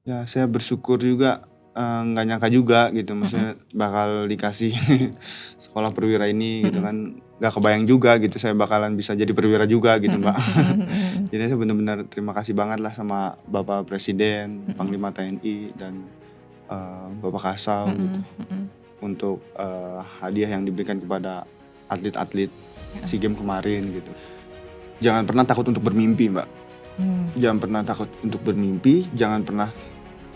Ya saya bersyukur juga, nggak nyangka juga gitu Mhm. maksudnya bakal dikasih sekolah perwira ini gitu Mhm. kan, nggak kebayang juga gitu saya bakalan bisa jadi perwira juga gitu, Mbak. Mhm mhm mhm. Jadi saya benar-benar terima kasih banget lah sama Bapak Presiden, Mhm. Panglima TNI dan, Bapak Kasau gitu, Mhm mhm. untuk, hadiah yang diberikan kepada atlet-atlet Heeh. SEA Games kemarin gitu. Jangan pernah takut untuk bermimpi, Mbak. Mmm. Jangan pernah takut untuk bermimpi, jangan pernah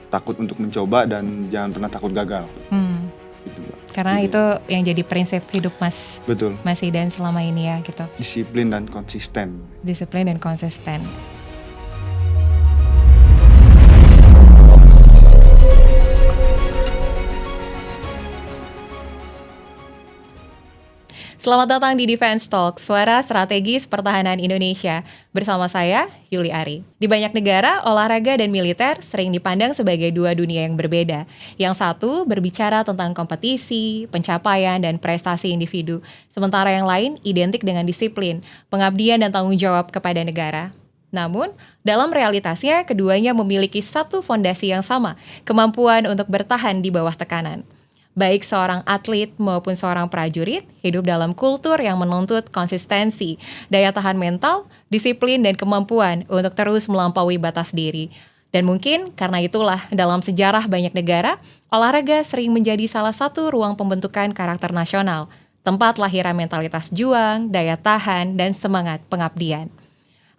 takut untuk mencoba, dan jangan pernah takut gagal. Mmm. Gitu, Mbak. Karena Jadi itu yang jadi prinsip hidup Mas betul, Idan selama ini ya gitu. disiplin dan konsisten. Disiplin dan konsisten. Selamat datang di Defense Talk, suara strategis pertahanan Indonesia. Bersama saya, Yuli Ari. Di banyak negara, olahraga dan militer sering dipandang sebagai dua dunia yang berbeda. Yang satu berbicara tentang kompetisi, pencapaian, dan prestasi individu. Sementara yang lain identik dengan disiplin, pengabdian, dan tanggung jawab kepada negara. Namun, dalam realitasnya, keduanya memiliki satu fondasi yang sama, kemampuan untuk bertahan di bawah tekanan. Baik seorang atlet maupun seorang prajurit hidup dalam kultur yang menuntut konsistensi, daya tahan mental, disiplin, dan kemampuan untuk terus melampaui batas diri. Dan mungkin karena itulah dalam sejarah banyak negara, olahraga sering menjadi salah satu ruang pembentukan karakter nasional, tempat lahiran mentalitas juang, daya tahan, dan semangat pengabdian.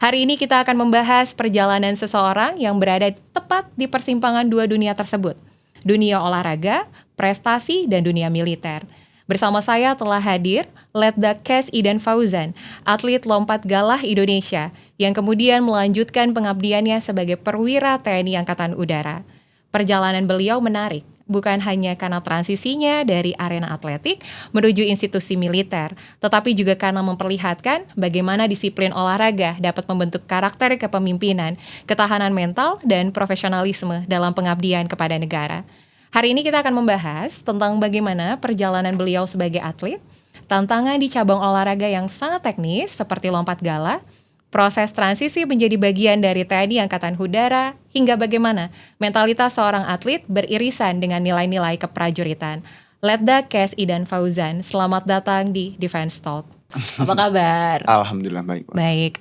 Hari ini kita akan membahas perjalanan seseorang yang berada tepat di persimpangan dua dunia tersebut. Dunia olahraga, prestasi, dan dunia militer. Bersama saya telah hadir Letda Kes Idan Fauzan, atlet lompat galah Indonesia, yang kemudian melanjutkan pengabdiannya sebagai perwira TNI Angkatan Udara. Perjalanan beliau menarik, bukan hanya karena transisinya dari arena atletik menuju institusi militer, tetapi juga karena memperlihatkan bagaimana disiplin olahraga dapat membentuk karakter kepemimpinan, ketahanan mental, dan profesionalisme dalam pengabdian kepada negara. Hari ini kita akan membahas tentang bagaimana perjalanan beliau sebagai atlet, tantangan di cabang olahraga yang sangat teknis seperti lompat gala, proses transisi menjadi bagian dari TNI Angkatan Udara, hingga bagaimana mentalitas seorang atlet beririsan dengan nilai-nilai keprajuritan. Letda Kes Idan Fauzan, selamat datang di Defense Talk. Apa kabar? Alhamdulillah baik, Pak. Baik,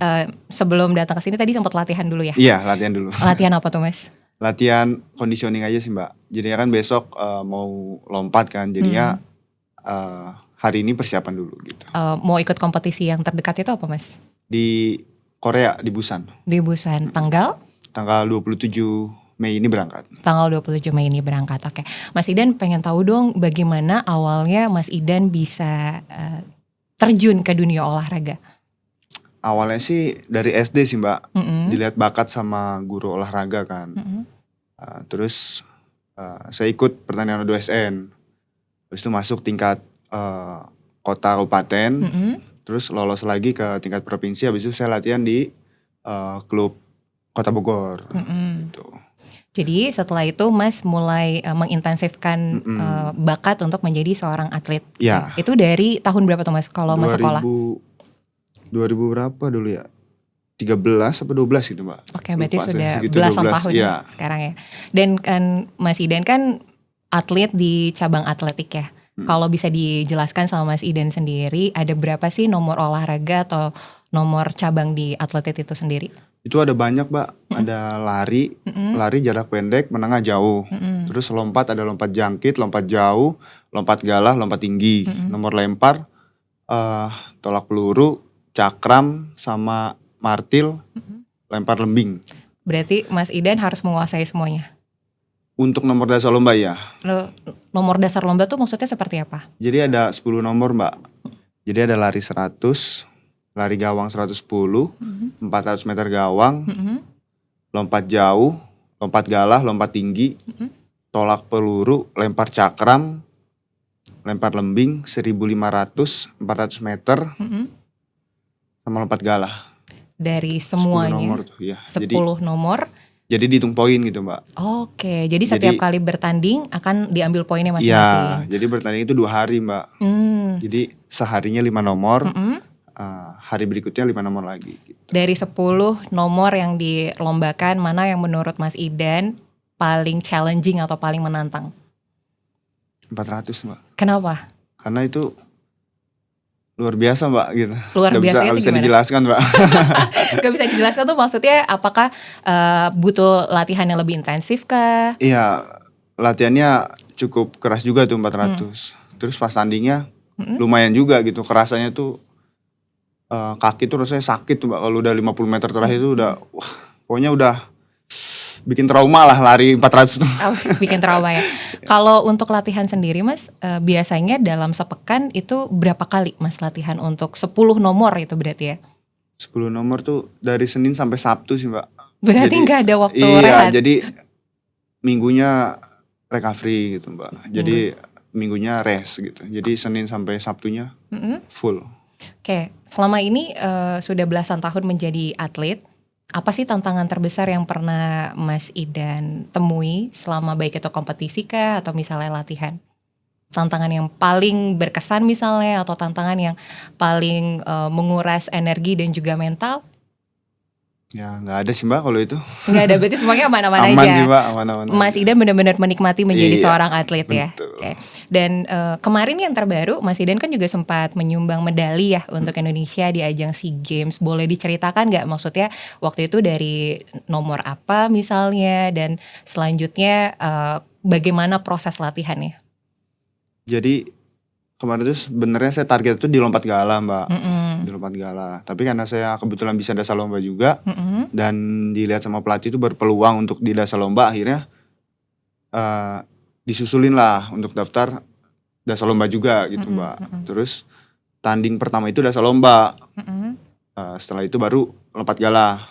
sebelum datang ke sini tadi sempat latihan dulu ya? Iya, latihan dulu. Latihan apa tuh, Mas? Latihan conditioning aja sih, Mbak. Jadinya kan besok mau lompat kan, jadinya hari ini persiapan dulu gitu. Mau ikut kompetisi yang terdekat itu apa, Mas? Di Korea, di Busan. Di Busan, tanggal? Tanggal 27 Mei ini berangkat. Tanggal 27 Mei ini berangkat, oke. Mas Idan pengen tahu dong bagaimana awalnya Mas Idan bisa terjun ke dunia olahraga? Awalnya sih dari SD sih, Mbak. Mm-mm. Dilihat bakat sama guru olahraga kan. Mm-mm. Terus saya ikut pertandingan O2SN. Habis itu masuk tingkat kota kabupaten. Mm-mm. Terus lolos lagi ke tingkat provinsi. Habis itu saya latihan di klub Kota Bogor. Mm-mm. Gitu. Jadi setelah itu Mas mulai mengintensifkan bakat untuk menjadi seorang atlet. Ya. Itu dari tahun berapa tuh Mas kalau masuk sekolah? 2000 berapa dulu ya? 13 atau 12 gitu, Mbak. Oke, berarti Lupa sudah saya, segitu belasan 12, tahun ya. Sekarang ya. Dan kan Mas Idan kan atlet di cabang atletik ya. Kalau bisa dijelaskan sama Mas Idan sendiri, ada berapa sih nomor olahraga atau nomor cabang di atletik itu sendiri? Itu ada banyak, Mbak. Ada lari, lari jarak pendek, menengah, jauh. Terus lompat, ada lompat jangkit, lompat jauh, lompat galah, lompat tinggi. Nomor lempar, tolak peluru, cakram, sama martil, lempar lembing. Berarti Mas Idan harus menguasai semuanya. Untuk nomor dasar lomba ya. Nomor dasar lomba tuh maksudnya seperti apa? Jadi ada 10 nomor, Mbak. Jadi ada lari 100, lari gawang 110, 400 meter gawang, lompat jauh, lompat galah, lompat tinggi, tolak peluru, lempar cakram, lempar lembing 1500, 400 meter, sama lompat galah. Dari semuanya 10 nomor tuh ya. 10 nomor. Jadi dihitung poin gitu, Mbak. Oke, jadi setiap kali bertanding akan diambil poinnya masing-masing. Iya, jadi bertanding itu 2 hari, Mbak. Jadi seharinya 5 nomor, hari berikutnya 5 nomor lagi gitu. Dari 10 nomor yang dilombakan, mana yang menurut Mas Idan paling challenging atau paling menantang? 400 Mbak. Kenapa? Karena itu luar biasa Mbak gitu. Luar Gak biasa bisa, itu bisa gimana? dijelaskan Mbak. Gak bisa dijelaskan tuh maksudnya apakah butuh latihan yang lebih intensif kah? Iya, latihannya cukup keras juga tuh 400. Terus pas tandingnya lumayan juga gitu. Kerasanya tuh kaki tuh rasanya sakit tuh Mbak. Kalau udah 50 meter terakhir tuh udah wah, pokoknya udah bikin trauma lah lari 400 tuh. Oh, bikin trauma ya. Kalau untuk latihan sendiri Mas, biasanya dalam sepekan itu berapa kali Mas latihan untuk 10 nomor itu berarti ya? 10 nomor tuh dari Senin sampai Sabtu sih Mbak. Berarti Jadi, nggak ada waktu iya, rehat. jadi minggunya recovery gitu Mbak. Jadi minggunya rest gitu. Jadi Senin sampai Sabtunya full. Oke, selama ini sudah belasan tahun menjadi atlet. Apa sih tantangan terbesar yang pernah Mas Idan temui selama baik itu kompetisi kah atau misalnya latihan? Tantangan yang paling berkesan misalnya atau tantangan yang paling menguras energi dan juga mental? Ya nggak ada sih Mbak kalau itu. Nggak ada, berarti semuanya aman-aman Aman aja. sih Mbak, aman-aman. Mas Idan benar-benar menikmati menjadi Iya, seorang atlet ya. betul. Oke. Dan kemarin yang terbaru Mas Idan kan juga sempat menyumbang medali ya untuk Indonesia di ajang SEA Games. Boleh diceritakan nggak maksudnya waktu itu dari nomor apa misalnya dan selanjutnya bagaimana proses latihannya? Jadi kemarin tuh sebenarnya saya target itu di lompat gala Mbak. Mm-mm. Di lompat gala. Tapi karena saya kebetulan bisa dasar lomba juga Mm-mm. dan dilihat sama pelatih itu berpeluang untuk di dasar lomba, akhirnya disusulin lah untuk daftar dasar lomba juga gitu Mbak. Terus tanding pertama itu dasar lomba. Mm-mm. Setelah itu baru lompat gala.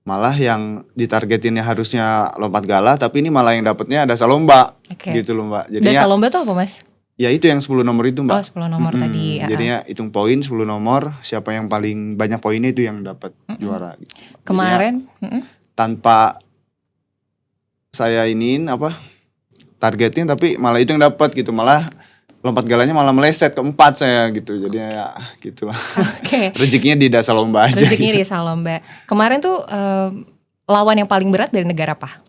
Malah yang ditargetinnya harusnya lompat gala, tapi ini malah yang dapetnya dasar lomba. Oke. Gitu loh Mbak. Dasar Jadinya lomba tuh apa Mas? ya itu yang 10 nomor itu Mbak. Oh 10 nomor tadi. Jadinya hitung poin 10 nomor, siapa yang paling banyak poinnya itu yang dapat juara gitu. Kemarin Tanpa saya iniin targetin, tapi malah itu yang dapat gitu. Malah lompat galanya malah meleset ke 4 saya gitu. Jadinya ya gitulah. Oke. Rezekinya di dasar lomba aja. Rezekinya gitu. di Salomba. Kemarin tuh lawan yang paling berat dari negara apa?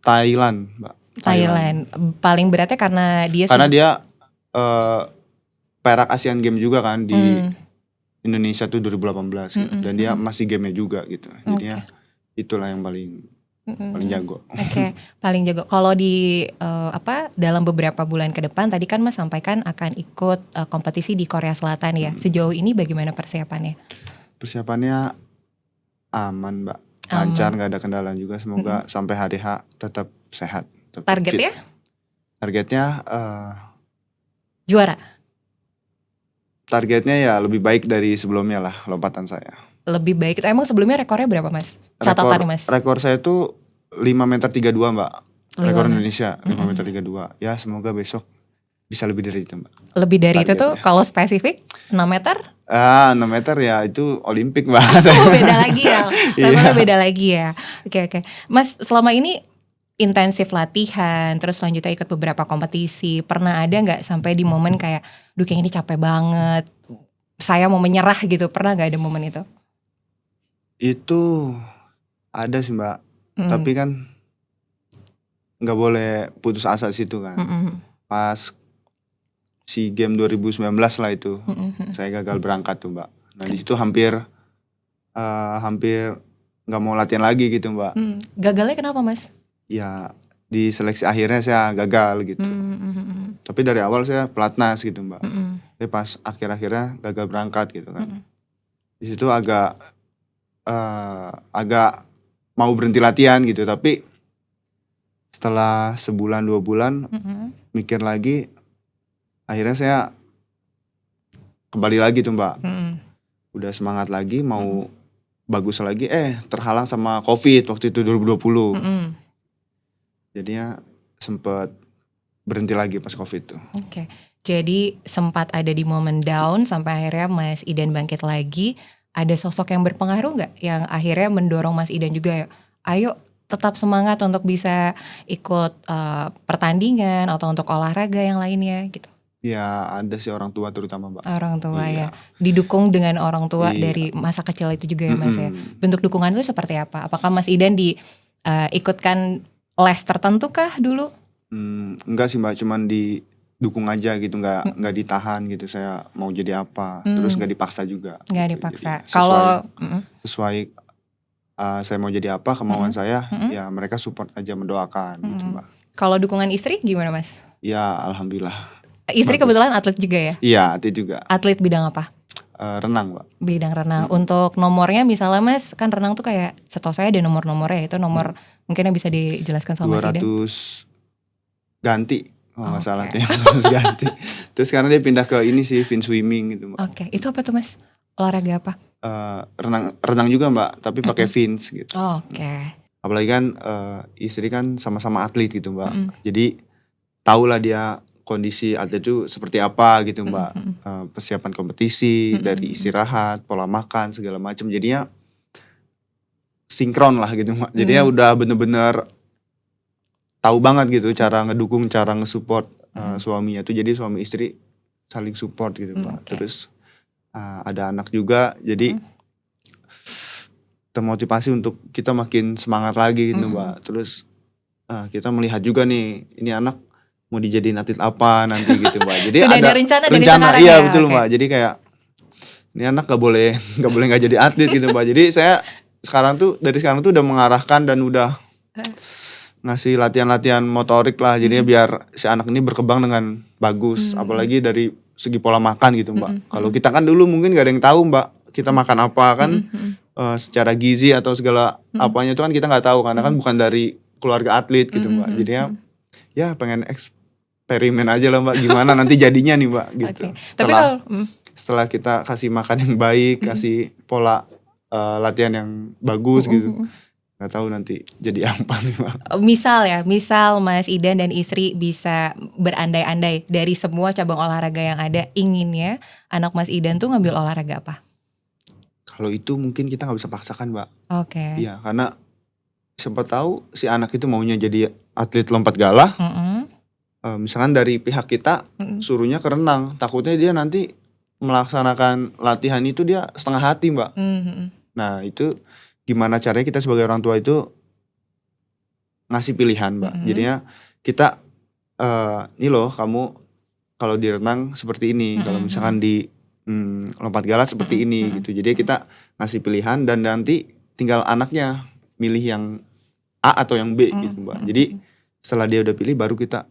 Thailand Mbak. Thailand. Paling beratnya karena dia Karena dia perak Asian Games juga kan di Indonesia tuh 2018 gitu. Dan dia masih game-nya juga gitu. Jadinya itulah yang paling jago. Oke, paling jago. Kalau di dalam beberapa bulan ke depan tadi kan Mas sampaikan akan ikut kompetisi di Korea Selatan ya. Sejauh ini bagaimana persiapannya? Persiapannya aman Mbak. Lancar, nggak ada kendala juga. Semoga sampai hari H tetap sehat. Tetap Targetnya? fit. Targetnya Juara. Targetnya ya lebih baik dari sebelumnya lah lompatan saya. Lebih baik. Emang sebelumnya rekornya berapa Mas? Catatannya Mas? Rekor saya tuh 5 meter 32 Mbak. Rekor 5 Indonesia 5 meter 32. Ya semoga besok bisa lebih dari itu Mbak. Lebih dari itu tuh Targetnya. kalau spesifik 6 meter? 6 meter ya itu Olimpik Mbak. Oh beda lagi ya. Levelnya Iya. beda lagi ya. Oke. Mas selama ini intensif latihan, terus selanjutnya ikut beberapa kompetisi. Pernah ada nggak sampai di momen kayak, duh kayak ini capek banget, saya mau menyerah gitu. Pernah nggak ada momen itu? Itu ada sih Mbak. Tapi kan nggak boleh putus asa di situ kan. Pas SEA Games 2019 lah itu, saya gagal berangkat tuh Mbak. Nah di situ hampir nggak mau latihan lagi gitu Mbak. Gagalnya kenapa Mas? Ya di seleksi akhirnya saya gagal gitu. Tapi dari awal saya pelatnas gitu Mbak. Tapi pas akhir-akhirnya gagal berangkat gitu kan. Di situ agak mau berhenti latihan gitu. Tapi setelah sebulan 2 bulan mikir lagi, akhirnya saya kembali lagi tuh Mbak. Udah semangat lagi, mau bagus lagi, terhalang sama COVID waktu itu 2020. Jadinya sempet berhenti lagi pas COVID tuh. Oke. Jadi sempat ada di momen down sampai akhirnya Mas Idan bangkit lagi. Ada sosok yang berpengaruh nggak yang akhirnya mendorong Mas Idan juga, ayo tetap semangat untuk bisa ikut pertandingan atau untuk olahraga yang lainnya gitu? Ya ada sih orang tua terutama Mbak. Orang tua Iya. ya. Didukung dengan orang tua Iya. dari masa kecil itu juga ya Mas ya. Bentuk dukungan itu seperti apa? Apakah Mas Idan ikutkan les tertentu kah dulu? Enggak sih Mbak, cuman didukung aja gitu, nggak ditahan gitu. Saya mau jadi apa, terus nggak dipaksa juga. Nggak Gitu. dipaksa. Jadi Kalau sesuai saya mau jadi apa, kemauan saya, ya mereka support aja, mendoakan gitu Mbak. kalau dukungan istri gimana Mas? Ya alhamdulillah. Istri Bagus. kebetulan atlet juga ya? Iya, itu juga. Atlet bidang apa? Renang Mbak. Bidang renang. Untuk nomornya misalnya Mas, kan renang tuh kayak setahu saya ada nomor-nomornya, itu nomor mungkin yang bisa dijelaskan sama Mas Idan. 200 ganti. Oh nggak salah Oke. tuh, 200 ganti. Terus sekarang dia pindah ke ini sih, fin swimming gitu Mbak. Oke, itu apa tuh Mas? Olahraga apa? Renang juga Mbak, tapi pakai fins gitu. Oke. Apalagi kan istri kan sama-sama atlet gitu Mbak. Jadi tahulah dia kondisi atlet itu seperti apa gitu Mbak. Persiapan kompetisi, dari istirahat, pola makan segala macam. Jadinya sinkron lah gitu Mbak. Jadinya udah bener-bener tahu banget gitu cara ngedukung, cara ngesupport suaminya tuh. Jadi suami istri saling support gitu Mbak. Oke. Terus ada anak juga, jadi termotivasi untuk kita makin semangat lagi gitu Mbak. Terus kita melihat juga nih, ini anak mau dijadiin atlet apa nanti gitu Mbak. Jadi Sudah ada rencana dari sekarang iya ya? betul Oke. Mbak. Jadi kayak ini anak gak boleh nggak jadi atlet gitu Mbak. Jadi saya dari sekarang tuh udah mengarahkan dan udah ngasih latihan-latihan motorik lah. Jadinya biar si anak ini berkembang dengan bagus. Apalagi dari segi pola makan gitu Mbak. Kalau kita kan dulu mungkin gak ada yang tahu Mbak, kita makan apa kan, secara gizi atau segala apanya itu kan kita nggak tahu, karena kan bukan dari keluarga atlet gitu Mbak. Jadinya ya pengen eksperimen aja lah Mbak, gimana nanti jadinya nih Mbak gitu. Oke. Tapi kalau Setelah kita kasih makan yang baik, kasih pola latihan yang bagus gitu, nggak tahu nanti jadi apa nih Mbak. misal Mas Idan dan istri bisa berandai-andai dari semua cabang olahraga yang ada, inginnya anak Mas Idan tuh ngambil olahraga apa? Kalau itu mungkin kita nggak bisa paksakan Mbak. Oke. Iya, karena siapa tahu si anak itu maunya jadi atlet lompat galah. Misalkan dari pihak kita suruhnya ke renang, takutnya dia nanti melaksanakan latihan itu dia setengah hati Mbak. Nah itu gimana caranya kita sebagai orang tua itu ngasih pilihan Mbak. Jadinya kita ini loh, kamu kalau di renang seperti ini, kalau misalkan di lompat galah seperti ini gitu. Jadi kita ngasih pilihan dan nanti tinggal anaknya milih yang A atau yang B gitu Mbak. Jadi setelah dia udah pilih baru kita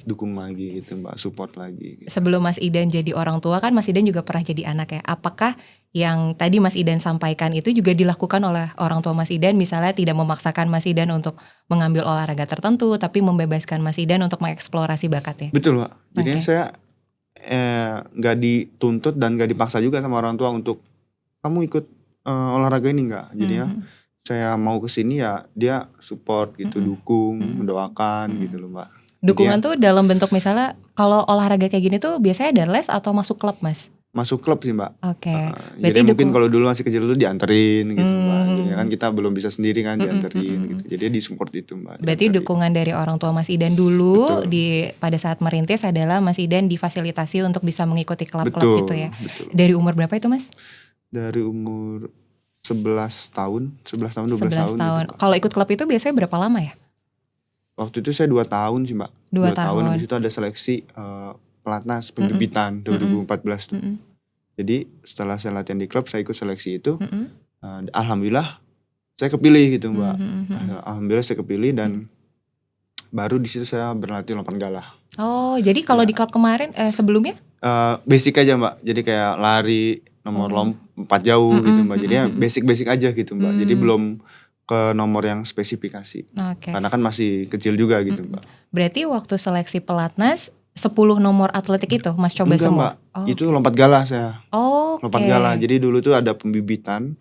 dukung lagi gitu Mbak, support lagi gitu. Sebelum Mas Idan jadi orang tua kan Mas Idan juga pernah jadi anak ya. Apakah yang tadi Mas Idan sampaikan itu juga dilakukan oleh orang tua Mas Idan, misalnya tidak memaksakan Mas Idan untuk mengambil olahraga tertentu, tapi membebaskan Mas Idan untuk mengeksplorasi bakatnya? Betul Mbak. Jadinya Oke. saya gak dituntut dan gak dipaksa juga sama orang tua untuk kamu ikut olahraga ini enggak. Jadinya saya mau kesini ya dia support gitu, dukung, mendoakan gitu loh Mbak. Dukungan tuh dalam bentuk misalnya kalau olahraga kayak gini tuh biasanya ada les atau masuk klub Mas? Masuk klub sih Mbak. Oke. Jadi mungkin kalau dulu masih kecil tuh dianterin gitu Mbak. Jadi kan kita belum bisa sendiri kan dianterin gitu. Jadi disupport itu Mbak. Berarti dianterin. dukungan dari orang tua Mas Idan dulu pada saat merintis adalah Mas Idan difasilitasi untuk bisa mengikuti klub-klub itu ya. Betul. Dari umur berapa itu Mas? Dari umur 11 tahun, 12 tahun, 12 11 tahun. tahun. Gitu, Mbak. Kalau ikut klub itu biasanya berapa lama ya? Waktu itu saya 2 tahun sih Mbak. 2 tahun. Habis itu ada seleksi pelatnas pembibitan 2014 tuh. Jadi setelah saya latihan di klub, saya ikut seleksi itu. Alhamdulillah saya kepilih gitu Mbak. Alhamdulillah saya kepilih dan baru di situ saya berlatih lompat galah. Oh, jadi kalau di klub kemarin sebelumnya? Basic aja Mbak. Jadi kayak lari, nomor lompat jauh gitu Mbak. Jadi ya basic aja gitu Mbak. Jadi belum ke nomor yang spesifikasi. Oke. Karena kan masih kecil juga gitu Mbak. Berarti waktu seleksi pelatnas 10 nomor atletik itu Mas coba Enggak semua? Mbak, Oh. itu lompat galah saya. Oke. Lompat galah. Jadi dulu tuh ada pembibitan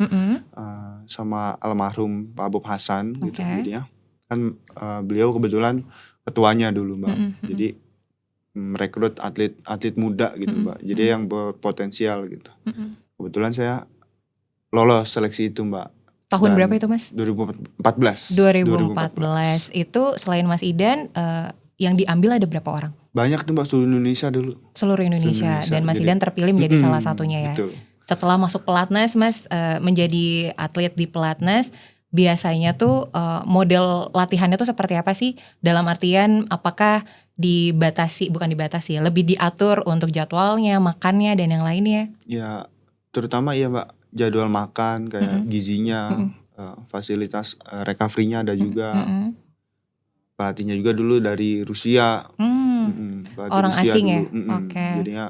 sama almarhum Pak Bob Hasan gitu. Oke. Jadinya kan beliau kebetulan ketuanya dulu Mbak. Jadi merekrut atlet muda gitu Mbak. Jadi yang berpotensial gitu. Kebetulan saya lolos seleksi itu Mbak. Tahun Dan berapa itu Mas? 2014. 2014 itu selain Mas Idan yang diambil ada berapa orang? Banyak tuh Mbak, seluruh Indonesia dulu. Seluruh Indonesia. Dan Mas Idan terpilih menjadi salah satunya ya. Betul. Setelah masuk pelatnas Mas menjadi atlet di pelatnas, biasanya tuh model latihannya tuh seperti apa sih? Dalam artian apakah bukan dibatasi, lebih diatur untuk jadwalnya, makannya dan yang lainnya? Ya terutama ya Mbak, jadwal makan kayak Mm-mm. gizinya, Mm-mm. fasilitas recovery-nya ada juga. Mm-mm. Pelatihnya juga dulu dari Rusia, Hmm, pelatih orang Rusia asing ya? dulu, Oke. jadinya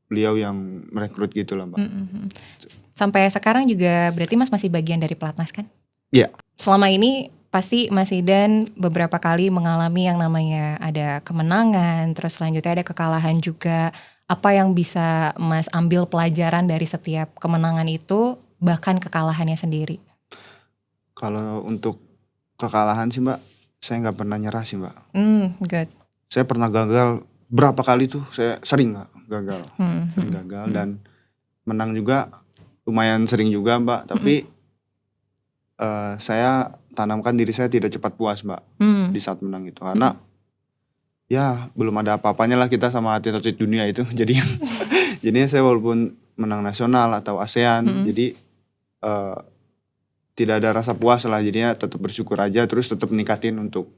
beliau yang merekrut gitu lah Mbak. Mm-mm. Sampai sekarang juga berarti Mas masih bagian dari pelatnas kan? Iya. Selama ini pasti Mas Idan beberapa kali mengalami yang namanya ada kemenangan, terus selanjutnya ada kekalahan juga. Apa yang bisa Mas ambil pelajaran dari setiap kemenangan itu, bahkan kekalahannya sendiri? Kalau untuk kekalahan sih Mbak, saya nggak pernah nyerah sih Mbak. Good. Saya pernah gagal berapa kali tuh, saya sering gagal, sering Hmm. gagal dan menang juga lumayan sering juga Mbak. Tapi saya tanamkan diri saya tidak cepat puas Mbak di saat menang itu, karena ya belum ada apa-apanya lah kita sama atlet-atlet dunia itu. Jadinya saya walaupun menang nasional atau ASEAN, jadi tidak ada rasa puas lah. Jadinya tetap bersyukur aja, terus tetap meningkatin untuk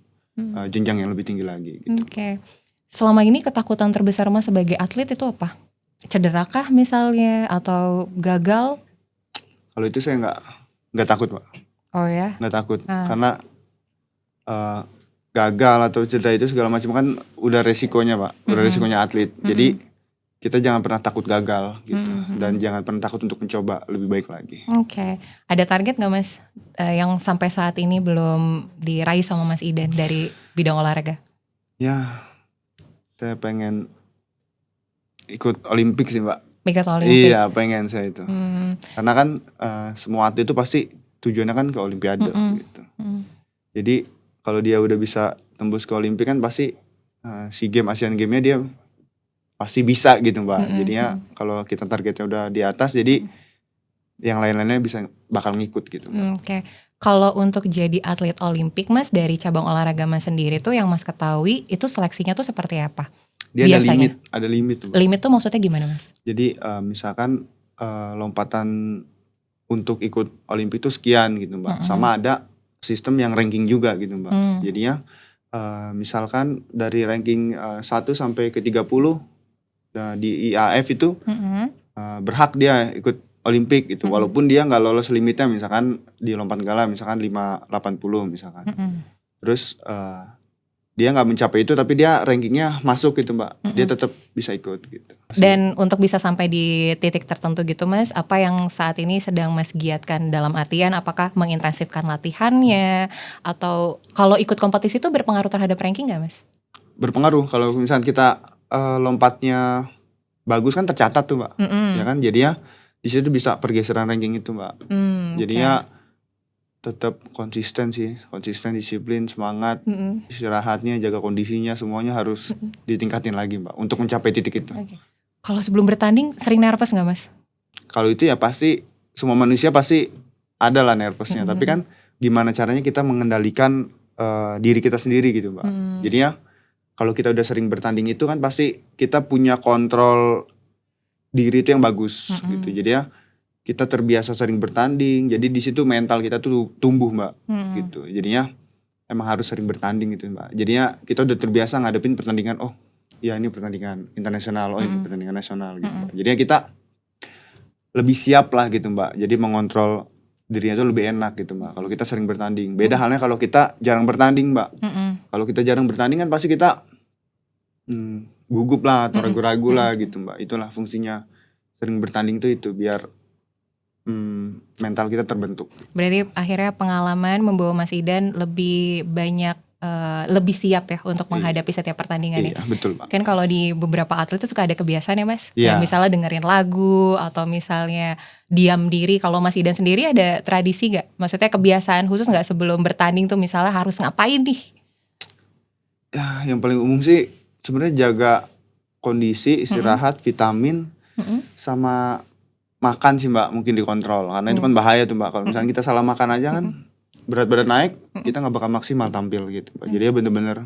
jenjang yang lebih tinggi lagi gitu. Oke. Selama ini ketakutan terbesar Mas sebagai atlet itu apa? Cederakah misalnya atau gagal? Kalau itu saya nggak takut Mbak, Oh ya. nggak takut karena gagal atau cedera itu segala macam kan udah resikonya Pak, udah resikonya atlet. Jadi kita jangan pernah takut gagal gitu, dan jangan pernah takut untuk mencoba lebih baik lagi. Oke. Ada target nggak Mas yang sampai saat ini belum diraih sama Mas Idan dari bidang olahraga? Ya, saya pengen ikut Olimpik sih Mbak. Ikut Olimpik. Iya, pengen saya itu. Karena kan semua atlet itu pasti tujuannya kan ke Olimpiade gitu. Jadi kalau dia udah bisa tembus ke Olimpik kan pasti SEA Games, Asian Games-nya dia pasti bisa gitu Mbak. Jadinya kalau kita targetnya udah di atas, jadi yang lain-lainnya bakal ngikut gitu Mbak. Oke. Kalau untuk jadi atlet Olimpik Mas, dari cabang olahraga Mas sendiri tuh yang Mas ketahui itu seleksinya tuh seperti apa? Dia Biasanya? ada limit tuh Mbak. Limit tuh maksudnya gimana Mas? Jadi misalkan lompatan untuk ikut Olimpik itu sekian gitu Mbak. Sama ada sistem yang ranking juga gitu Mbak. Jadinya misalkan dari ranking 1 sampai ke 30 di IAF itu berhak dia ikut Olimpik gitu. Walaupun dia nggak lolos limitnya, misalkan di lompat gala misalkan 580 misalkan. Terus dia nggak mencapai itu tapi dia rankingnya masuk gitu Mbak, dia tetap bisa ikut gitu. Dan untuk bisa sampai di titik tertentu gitu Mas, apa yang saat ini sedang Mas giatkan? Dalam artian apakah mengintensifkan latihannya, atau kalau ikut kompetisi itu berpengaruh terhadap ranking nggak Mas? Berpengaruh. Kalau misalnya kita lompatnya bagus kan tercatat tuh Mbak, ya kan, jadinya di situ bisa pergeseran ranking itu Mbak. Jadinya tetap konsisten sih, konsisten, disiplin, semangat, istirahatnya, jaga kondisinya, semuanya harus ditingkatin lagi Mbak untuk mencapai titik itu. Kalau sebelum bertanding sering nervous nggak Mas? Kalau itu ya pasti semua manusia pasti ada lah nervousnya, tapi kan gimana caranya kita mengendalikan diri kita sendiri gitu Mbak. Jadinya kalau kita udah sering bertanding itu kan pasti kita punya kontrol diri itu yang bagus gitu. Jadi ya kita terbiasa sering bertanding, jadi di situ mental kita tuh tumbuh Mbak gitu. Jadinya emang harus sering bertanding gitu Mbak. Jadinya kita udah terbiasa ngadepin pertandingan, oh ya ini pertandingan internasional, oh ini pertandingan nasional gitu. Jadinya kita lebih siap lah gitu Mbak. Jadi mengontrol dirinya tuh lebih enak gitu Mbak kalau kita sering bertanding. Beda halnya kalau kita jarang bertanding Mbak. Kalau kita jarang bertanding kan pasti kita gugup lah atau ragu-ragu lah gitu Mbak. Itulah fungsinya sering bertanding tuh itu, biar mental kita terbentuk. Berarti akhirnya pengalaman membawa Mas Idan lebih banyak, lebih siap ya untuk menghadapi setiap pertandingan. Iya betul Pak. Kan kalau di beberapa atlet itu suka ada kebiasaan ya Mas, Iya. kayak misalnya dengerin lagu atau misalnya diam diri. Kalau Mas Idan sendiri ada tradisi gak? Maksudnya kebiasaan khusus gak sebelum bertanding tuh, misalnya harus ngapain nih? Ya yang paling umum sih sebenarnya jaga kondisi, istirahat, vitamin, sama makan sih Mbak, mungkin dikontrol karena itu kan bahaya tuh Mbak. Kalau misalnya kita salah makan aja kan berat badan naik, kita nggak bakal maksimal tampil gitu Mbak. Jadi ya bener-bener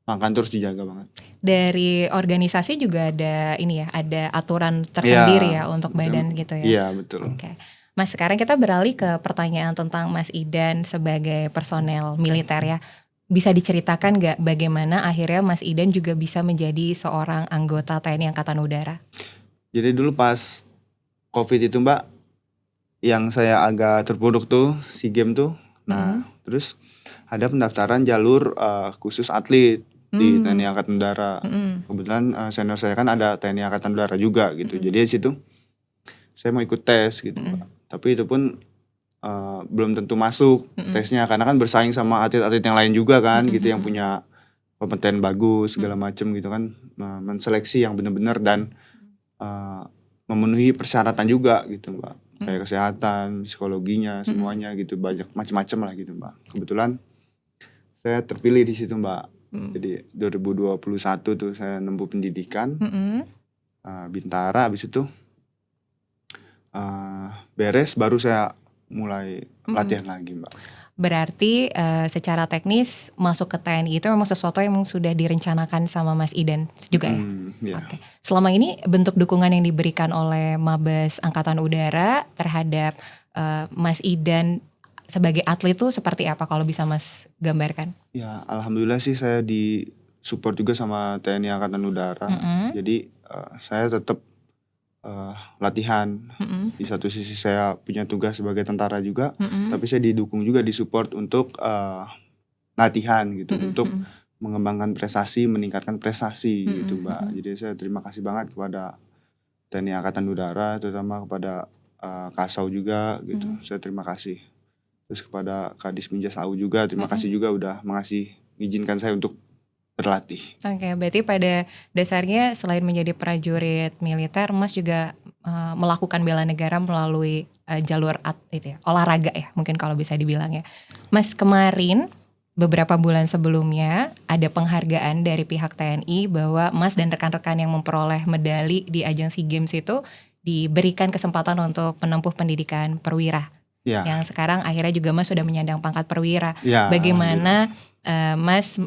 makan terus dijaga banget. Dari organisasi juga ada ini ya, ada aturan tersendiri ya untuk badan gitu ya. Iya betul. Oke. Mas, sekarang kita beralih ke pertanyaan tentang Mas Idan sebagai personel militer ya. Bisa diceritakan nggak bagaimana akhirnya Mas Idan juga bisa menjadi seorang anggota TNI Angkatan Udara? Jadi dulu pas COVID itu Mbak, yang saya agak terpuruk tuh SEA Games tuh. Nah, terus ada pendaftaran jalur khusus atlet di TNI Angkatan Udara. Kebetulan senior saya kan ada TNI Angkatan Udara juga gitu. Jadi di situ saya mau ikut tes gitu Mbak. Tapi itu pun belum tentu masuk tesnya karena kan bersaing sama atlet-atlet yang lain juga kan gitu yang punya kompeten bagus segala macem gitu kan. Menseleksi yang benar-benar dan memenuhi persyaratan juga gitu Mbak. Kayak kesehatan, psikologinya, semuanya gitu, banyak macam-macam lah gitu Mbak. Kebetulan saya terpilih di situ Mbak. Jadi 2021 tuh saya nempuh pendidikan Bintara, habis itu beres baru saya mulai latihan lagi Mbak. Berarti secara teknis masuk ke TNI itu memang sesuatu yang memang sudah direncanakan sama Mas Idan juga ya? Iya. Oke. Selama ini bentuk dukungan yang diberikan oleh Mabes Angkatan Udara terhadap Mas Idan sebagai atlet itu seperti apa kalau bisa Mas gambarkan? Ya alhamdulillah sih saya disupport juga sama TNI Angkatan Udara. Jadi saya tetap latihan. Di satu sisi saya punya tugas sebagai tentara juga, tapi saya didukung juga, disupport untuk latihan gitu, untuk mengembangkan prestasi, meningkatkan prestasi gitu Mbak. Jadi saya terima kasih banget kepada TNI Angkatan Udara, terutama kepada Kasau juga gitu. Saya terima kasih. Terus kepada Kadis Minjas AU juga terima kasih juga udah mengizinkan saya untuk berlatih. Oke, berarti pada dasarnya selain menjadi prajurit militer, Mas juga melakukan bela negara melalui jalur olahraga ya, mungkin kalau bisa dibilang ya. Mas, kemarin beberapa bulan sebelumnya ada penghargaan dari pihak TNI bahwa Mas dan rekan-rekan yang memperoleh medali di ajang SEA Games itu diberikan kesempatan untuk menempuh pendidikan perwira. Ya. Yang sekarang akhirnya juga Mas sudah menyandang pangkat perwira. Ya, Bagaimana Mas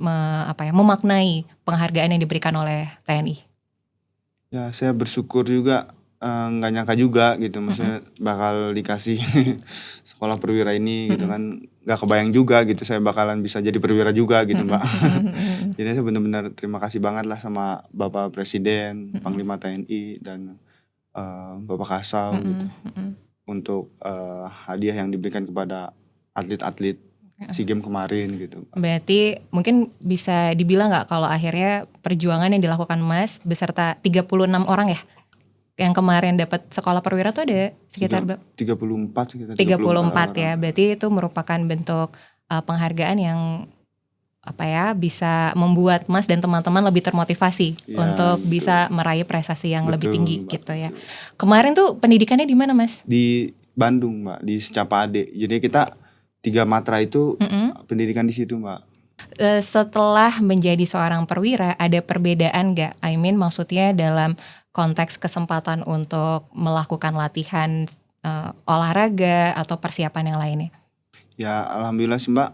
memaknai penghargaan yang diberikan oleh TNI? Ya saya bersyukur juga, nggak nyangka juga gitu, maksudnya bakal dikasih sekolah perwira ini gitu kan, nggak kebayang juga gitu saya bakalan bisa jadi perwira juga gitu Mbak. Jadi saya benar-benar terima kasih banget lah sama Bapak Presiden, Panglima TNI dan Bapak Kasau gitu, untuk hadiah yang diberikan kepada atlet-atlet SEA Games kemarin gitu. Berarti mungkin bisa dibilang nggak kalau akhirnya perjuangan yang dilakukan Mas beserta 36 orang ya yang kemarin dapat sekolah perwira tuh ada sekitar 34 34 ya. Berarti itu merupakan bentuk penghargaan yang bisa membuat Mas dan teman-teman lebih termotivasi untuk bisa meraih prestasi yang lebih tinggi Mbak, gitu ya. Kemarin tuh pendidikannya di mana Mas? Di Bandung Mbak, di Secapa Ade. Jadi kita 3 matra itu pendidikan di situ Mbak. Setelah menjadi seorang perwira ada perbedaan gak? Maksudnya dalam konteks kesempatan untuk melakukan latihan olahraga atau persiapan yang lainnya? Ya alhamdulillah sih Mbak,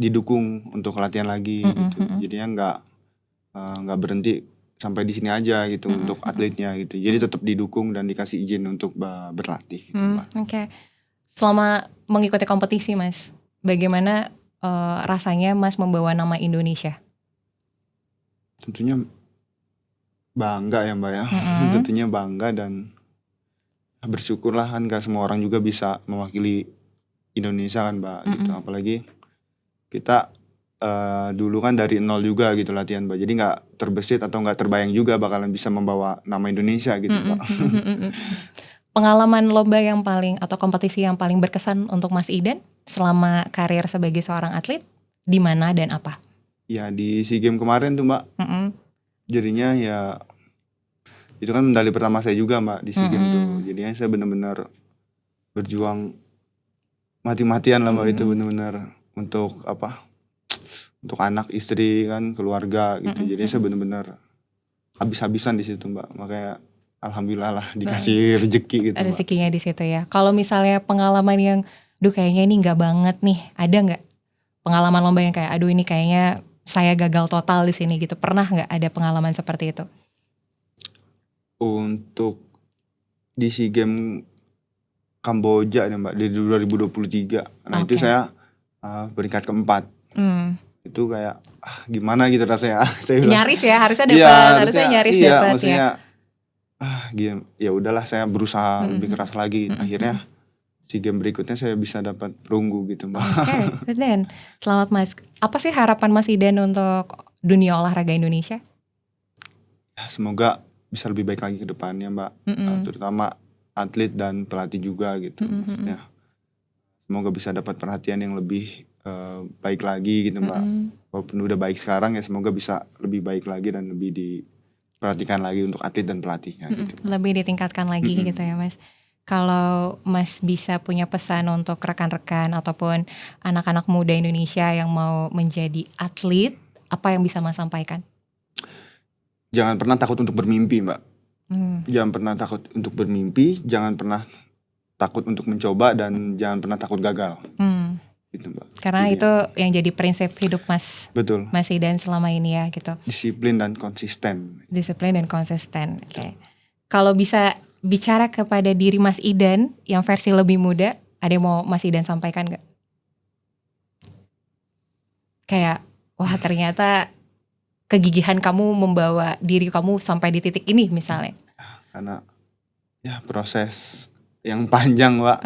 didukung untuk latihan lagi gitu. Jadinya nggak berhenti sampai di sini aja gitu untuk atletnya gitu. Jadi tetap didukung dan dikasih izin untuk berlatih gitu Mbak. Oke. Selama mengikuti kompetisi Mas, bagaimana rasanya Mas membawa nama Indonesia? Tentunya bangga ya Mbak ya. Tentunya bangga dan bersyukurlah kan gak semua orang juga bisa mewakili Indonesia kan Mbak gitu. Apalagi kita dulu kan dari nol juga gitu latihan Mbak. Jadi gak terbesit atau gak terbayang juga bakalan bisa membawa nama Indonesia gitu Mbak. Pengalaman lomba yang paling atau kompetisi yang paling berkesan untuk Mas Idan selama karir sebagai seorang atlet di mana dan apa? Ya di SEA Games kemarin tuh Mbak. Jadinya ya itu kan medali pertama saya juga Mbak di SEA Games tuh. Jadinya saya benar-benar berjuang mati-matian lah Mbak, itu benar-benar untuk untuk anak, istri kan, keluarga gitu. Jadi saya benar-benar habis-habisan di situ Mbak. Makanya alhamdulillah lah dikasih rezeki gitu Mbak. Rezekinya di situ ya. Kalau misalnya pengalaman yang kayaknya ini nggak banget nih, ada nggak pengalaman lomba yang kayak aduh ini kayaknya saya gagal total di sini gitu? Pernah nggak ada pengalaman seperti itu? Untuk di SEA Games Kamboja nih Mbak, di 2023. Nah itu Oke. saya peringkat keempat. Hmm. Itu kayak gimana gitu rasanya. Saya bilang, Nyaris ya, harusnya iya, dapat, harusnya nyaris iya, dapat ya. maksudnya ya udahlah saya berusaha lebih keras lagi. Akhirnya si game berikutnya saya bisa dapat perunggu gitu Mbak. Oke, dan selamat Mas. Apa sih harapan Mas Idan untuk dunia olahraga Indonesia? Ya, semoga bisa lebih baik lagi ke depannya Mbak. Terutama atlet dan pelatih juga gitu. Ya, semoga bisa dapat perhatian yang lebih baik lagi gitu Mbak. Walaupun udah baik sekarang ya semoga bisa lebih baik lagi dan lebih diperhatikan lagi untuk atlet dan pelatihnya gitu. Lebih ditingkatkan lagi gitu ya Mas. Kalau Mas bisa punya pesan untuk rekan-rekan ataupun anak-anak muda Indonesia yang mau menjadi atlet, apa yang bisa Mas sampaikan? Jangan pernah takut untuk bermimpi Mbak. Jangan pernah takut untuk bermimpi, jangan pernah takut untuk mencoba, dan jangan pernah takut gagal. Gitu Mbak. Karena Jadi, itu yang jadi prinsip hidup Mas. betul. Mas Idan selama ini ya gitu. Disiplin dan konsisten. Disiplin dan konsisten. Oke. Kalau bisa bicara kepada diri Mas Idan yang versi lebih muda, ada yang mau Mas Idan sampaikan gak? Kayak, wah ternyata kegigihan kamu membawa diri kamu sampai di titik ini misalnya. Karena ya proses yang panjang Mbak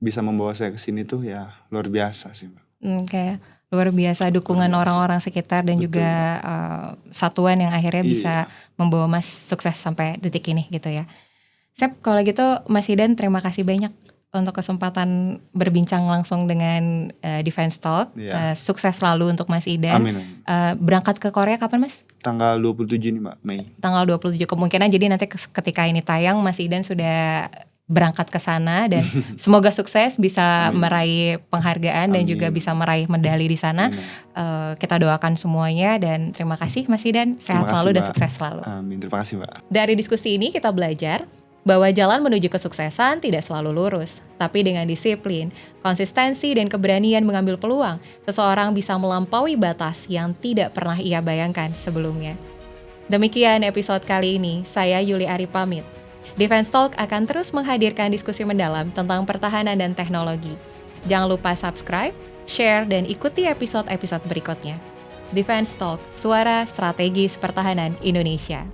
bisa membawa saya ke sini tuh ya luar biasa sih Mbak. Kayak luar biasa dukungan orang-orang sekitar dan Betul, juga satuan yang akhirnya Iya. bisa membawa Mas sukses sampai detik ini gitu ya. Sep, kalau gitu Mas Idan terima kasih banyak untuk kesempatan berbincang langsung dengan Defense Talk. Iya. Sukses selalu untuk Mas Idan. Amin. Berangkat ke Korea kapan Mas? Tanggal 27 nih Mbak, Mei. Tanggal 27 kemungkinan, jadi nanti ketika ini tayang Mas Idan sudah berangkat ke sana dan semoga sukses bisa meraih penghargaan dan juga bisa meraih medali di sana. Kita doakan semuanya dan terima kasih Mas Idan, sehat Terima selalu kasih, dan Mbak. sukses selalu. Amin, terima kasih Mbak. Dari diskusi ini kita belajar bahwa jalan menuju kesuksesan tidak selalu lurus, tapi dengan disiplin, konsistensi, dan keberanian mengambil peluang, seseorang bisa melampaui batas yang tidak pernah ia bayangkan sebelumnya. Demikian episode kali ini, saya Yuli Ari pamit. Defense Talk akan terus menghadirkan diskusi mendalam tentang pertahanan dan teknologi. Jangan lupa subscribe, share, dan ikuti episode-episode berikutnya. Defense Talk, suara strategis pertahanan Indonesia.